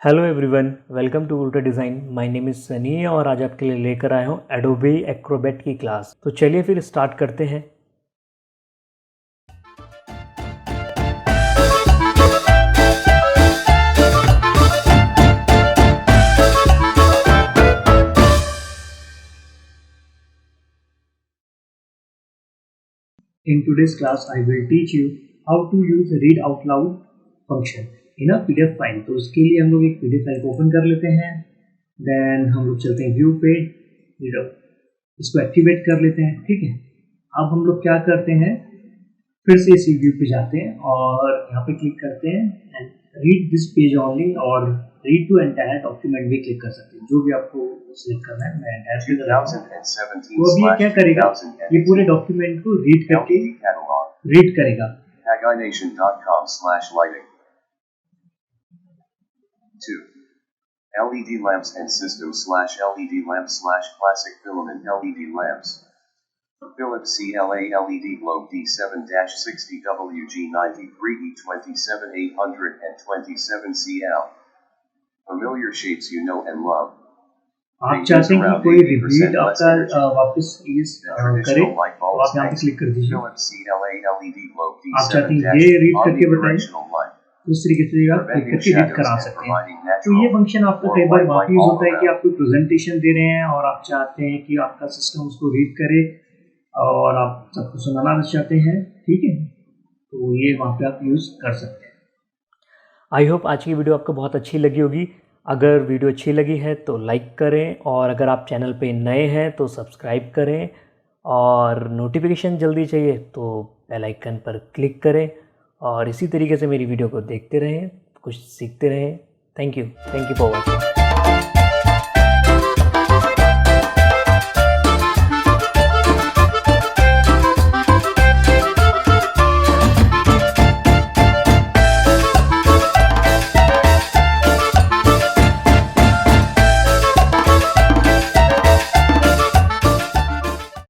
Hello everyone, welcome to उल्टा design. My name is Sunny और आज आपके लिए लेकर आया हूँ एडोबे एक्रोबैट की क्लास। तो चलिए फिर स्टार्ट करते हैं। In today's class, I will teach you how to use read out loud function in a PDF file. तो उसके लिए हम लोग एक PDF फाइल को ओपन कर लेते हैं। देन हम लोग चलते हैं व्यू पे, इसको एक्टिवेट कर लेते हैं। ठीक है, अब हम लोग क्या करते हैं, फिर से इस व्यू पे जाते हैं और यहाँ पे क्लिक करते हैं and read this page only और रीड टू एंटायर डॉक्यूमेंट भी क्लिक कर सकते हैं, जो भी आपको सिलेक्ट करना है। मैं एंटायर क्लिक कर रहा हूं। तो अभी ये क्या करेगा, ये पूरे डॉक्यूमेंट को रीड करके रीड करेगा। Pagination.com/lighting. 2. LED lamps and system/LED lamps/classic filament LED lamps. Philips CLA LED globe D7-60WG93E27827CL. Familiar shapes you know and love. आप चाहते हैं कि कोई रिपीट आपका वापस यूज करे, तो आप यहाँ पे क्लिक कर दीजिए। आप चाहते हैं ये रीड करके बताएं, तो इस तरीके से आप क्लिक करके रीड करा सकते हैं। तो ये फंक्शन आपका कई बार वहाँ यूज होता है कि आप कोई प्रेजेंटेशन दे रहे हैं और आप चाहते हैं कि आपका सिस्टम उसको रीड करे और आप सबको सुनाना चाहते हैं। ठीक है, तो ये वहाँ पे आप यूज कर सकते हैं। आई होप आज की वीडियो आपको बहुत अच्छी लगी होगी। अगर वीडियो अच्छी लगी है तो लाइक करें और अगर आप चैनल पे नए हैं तो सब्सक्राइब करें और नोटिफिकेशन जल्दी चाहिए तो बेल आइकन पर क्लिक करें और इसी तरीके से मेरी वीडियो को देखते रहें, कुछ सीखते रहें। Thank you for watching.